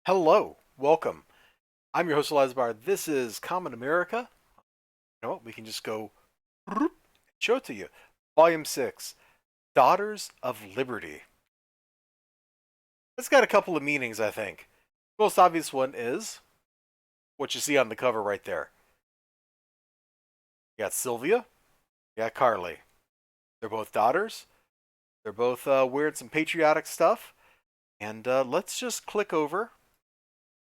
Hello, welcome. I'm your host Elizibar. This is Common America. You know what? We can just go show it to you. Volume 6, Daughters of Liberty. It's got a couple of meanings, I think. The most obvious one is what you see on the cover right there. You got Sylvia, you got Carly. They're both daughters. They're both wearing some patriotic stuff. And let's just click over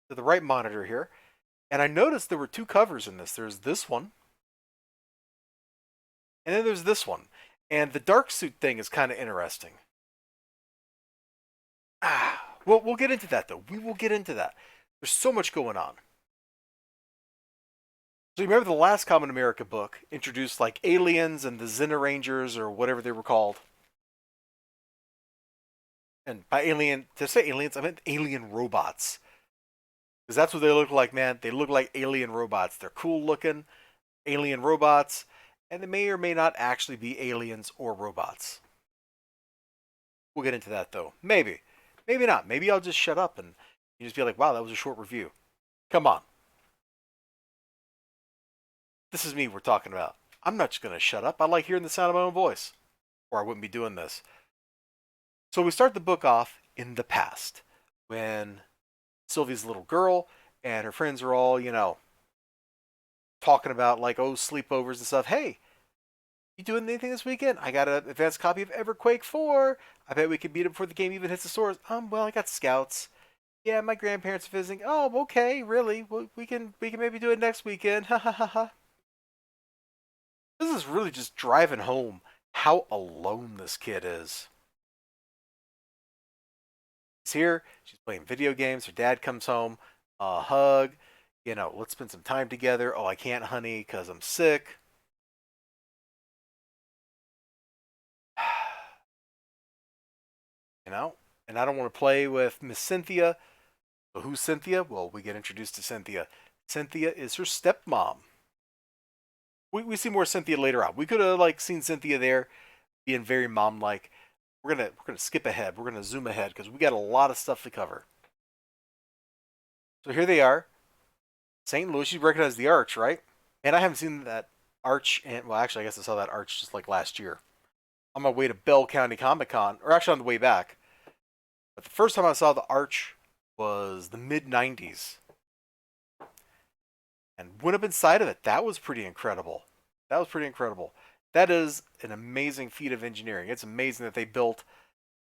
to the right monitor here. And I noticed there were two covers in this. There's this one, and then there's this one. And the dark suit thing is kind of interesting. Well, we'll get into that though. We will get into that. There's so much going on. So you remember the last Common America book introduced like aliens and the Xena Rangers or whatever they were called. And by alien, to say aliens, I meant alien robots. Because that's what they look like, man. They look like alien robots. They're cool looking alien robots, and they may or may not actually be aliens or robots. We'll get into that though. Maybe. Maybe not. Maybe I'll just shut up and you just be like, wow, that was a short review. Come on. This is me we're talking about. I'm not just going to shut up. I like hearing the sound of my own voice, or I wouldn't be doing this. So we start the book off in the past when Sylvie's a little girl and her friends are all, talking about like, oh, sleepovers and stuff. Hey, you doing anything this weekend? I got an advanced copy of EverQuake 4. I bet we can beat it before the game even hits the stores. Well, I got scouts. Yeah, my grandparents are visiting. Oh, okay, really? Well, we can maybe do it next weekend. Ha ha ha ha. This is really just driving home how alone this kid is. She's here. She's playing video games. Her dad comes home. A hug. Let's spend some time together. Oh, I can't, honey, because I'm sick. And I don't want to play with Miss Cynthia. So who's Cynthia? Well, we get introduced to Cynthia. Cynthia is her stepmom. We see more Cynthia later on. We could have seen Cynthia there being very mom like. We're gonna skip ahead. We're gonna zoom ahead because we got a lot of stuff to cover. So here they are, St. Louis. You recognize the arch, right? And I haven't seen that arch, and well, actually, I guess I saw that arch just like last year on my way to Bell County Comic Con, or actually on the way back. But the first time I saw the arch was the mid '90s, and went up inside of it. That was pretty incredible. That was pretty incredible. That is an amazing feat of engineering. It's amazing that they built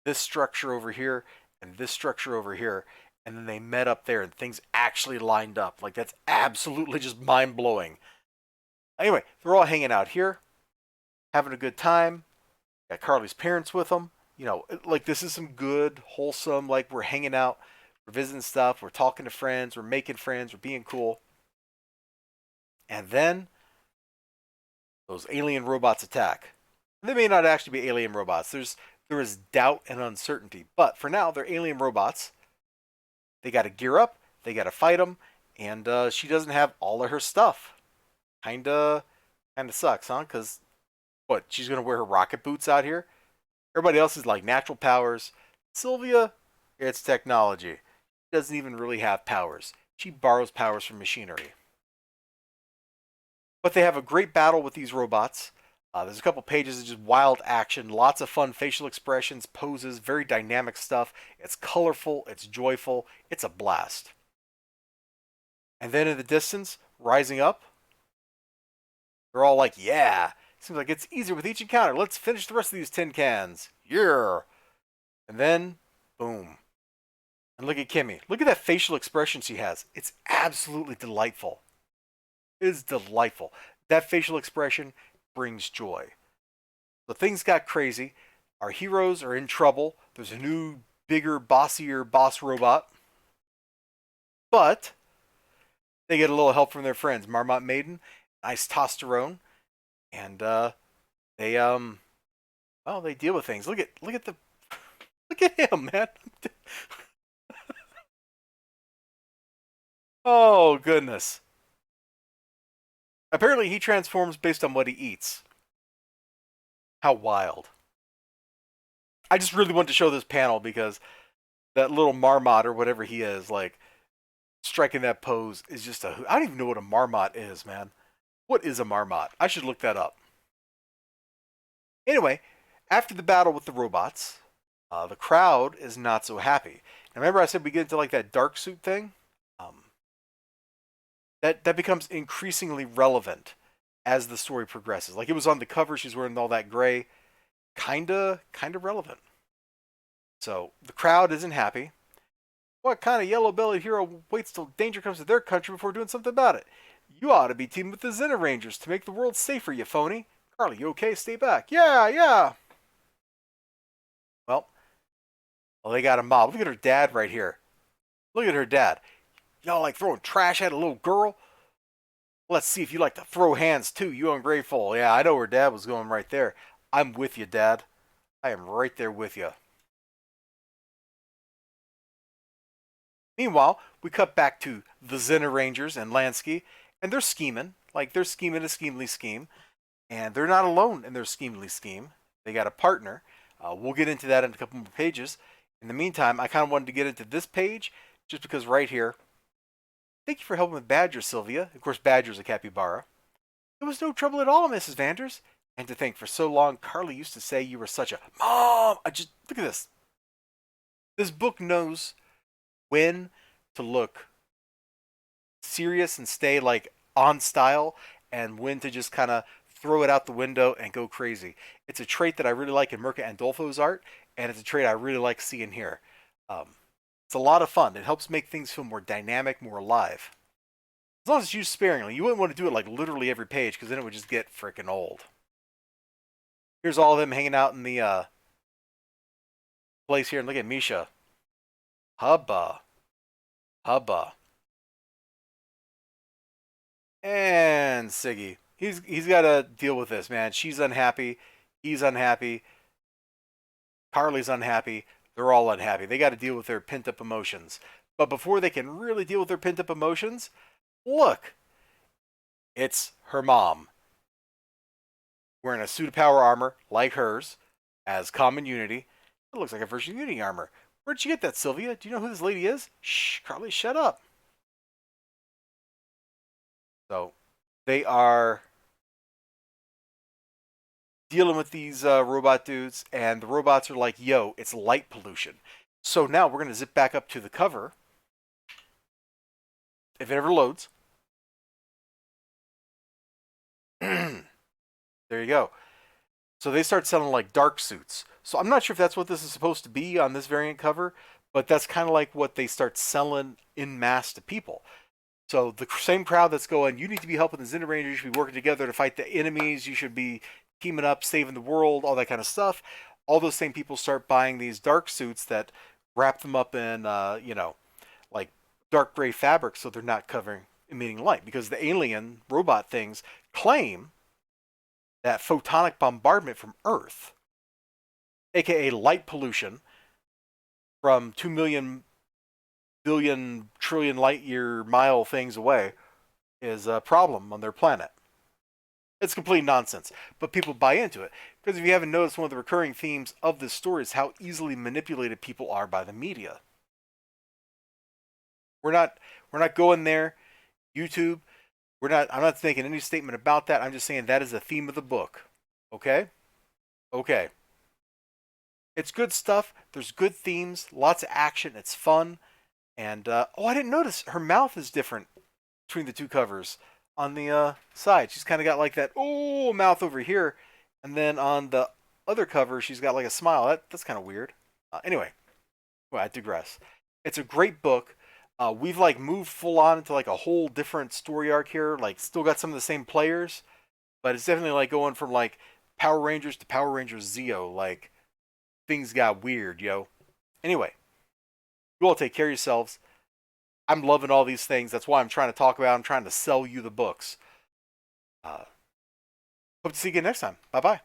this structure over here and this structure over here, and then they met up there and things actually lined up. Like, that's absolutely just mind blowing. Anyway, they're all hanging out here, having a good time. Got Carly's parents with them. Like, this is some good, wholesome, like, we're hanging out, we're visiting stuff, we're talking to friends, we're making friends, we're being cool. And then those alien robots attack. They may not actually be alien robots. There is doubt and uncertainty, but for now they're alien robots. They got to gear up. They got to fight them, and she doesn't have all of her stuff. Kinda sucks, huh? Because what? She's gonna wear her rocket boots out here. Everybody else is like natural powers. Sylvia, it's technology. She doesn't even really have powers. She borrows powers from machinery. But they have a great battle with these robots. There's a couple pages of just wild action, lots of fun facial expressions, poses, very dynamic stuff. It's colorful, it's joyful, it's a blast. And then in the distance, rising up, they're all like, yeah, seems like it's easier with each encounter. Let's finish the rest of these tin cans. Yeah. And then, boom. And look at Kimmy. Look at that facial expression she has. It's absolutely delightful. It is delightful. That facial expression brings joy. So things got crazy. Our heroes are in trouble. There's a new, bigger, bossier boss robot. But they get a little help from their friends. Marmot Maiden, nice testosterone. And they well, they deal with things. Look at him, man. Oh goodness. Apparently he transforms based on what he eats. How wild. I just really wanted to show this panel because that little Marmot or whatever he is, like, striking that pose is just a. I don't even know what a Marmot is, man. What is a Marmot? I should look that up. Anyway, after the battle with the robots, the crowd is not so happy. Now, remember I said we get into like that dark suit thing? Um, that becomes increasingly relevant as the story progresses. Like it was on the cover, she's wearing all that gray. Kinda relevant. So the crowd isn't happy. What kind of yellow-bellied hero waits till danger comes to their country before doing something about it? You ought to be teaming with the Xena Rangers to make the world safer, you phony. Carly, you okay? Stay back. Yeah, yeah. Well, they got a mob. Look at her dad right here. Look at her dad. Y'all like throwing trash at a little girl? Let's see if you like to throw hands too, you ungrateful. Yeah, I know where dad was going right there. I'm with you, dad. I am right there with you. Meanwhile, we cut back to the Xena Rangers and Lansky, and they're scheming. Like, they're scheming a schemely scheme. And they're not alone in their schemely scheme. They got a partner. We'll get into that in a couple more pages. In the meantime, I kind of wanted to get into this page just because right here. Thank you for helping with Badger, Sylvia. Of course, Badger's a capybara. It was no trouble at all, Mrs. Vanders. And to think, for so long, Carly used to say you were such a mom. Look at this. This book knows when to look serious and stay like on style, and when to just kind of throw it out the window and go crazy. It's a trait that I really like in Mirka Andolfo's art, and it's a trait I really like seeing here. It's a lot of fun. It helps make things feel more dynamic, more alive. As long as it's used sparingly. You wouldn't want to do it like literally every page, because then it would just get freaking old. Here's all of them hanging out in the place here, and look at Misha. Hubba. Hubba. And Siggy. He's got to deal with this, man. She's unhappy. He's unhappy. Carly's unhappy. They're all unhappy. They got to deal with their pent-up emotions. But before they can really deal with their pent-up emotions, look. It's her mom. Wearing a suit of power armor like hers, as common Unity. It looks like a version of Unity armor. Where'd you get that, Sylvia? Do you know who this lady is? Shh, Carly, shut up. So, they are dealing with these robot dudes, and the robots are like, yo, it's light pollution. So now we're going to zip back up to the cover. If it ever loads. There you go. So they start selling like dark suits. So I'm not sure if that's what this is supposed to be on this variant cover, but that's kind of like what they start selling in mass to people. So the same crowd that's going, you need to be helping the Xena Rangers, you should be working together to fight the enemies, you should be teaming up, saving the world, all that kind of stuff. All those same people start buying these dark suits that wrap them up in, like dark gray fabric so they're not covering emitting light. Because the alien robot things claim that photonic bombardment from Earth, aka light pollution from 2 million billion trillion light year mile things away, is a problem on their planet. It's complete nonsense, but people buy into it. Because if you haven't noticed, one of the recurring themes of this story is how easily manipulated people are by the media. We're not going there. YouTube, I'm not making any statement about that. I'm just saying that is the theme of the book. Okay? Okay. It's good stuff. There's good themes, lots of action, it's fun. And I didn't notice her mouth is different between the two covers. On the side, she's kind of got like that mouth over here, and then on the other cover, she's got like a smile. That's kind of weird. Anyway, well, I digress. It's a great book. We've like moved full on into like a whole different story arc here. Like, still got some of the same players, but it's definitely like going from like Power Rangers to Power Rangers Zeo. Like, things got weird, yo. Anyway, you all take care of yourselves. I'm loving all these things. That's why I'm trying to talk about. I'm trying to sell you the books. Hope to see you again next time. Bye bye.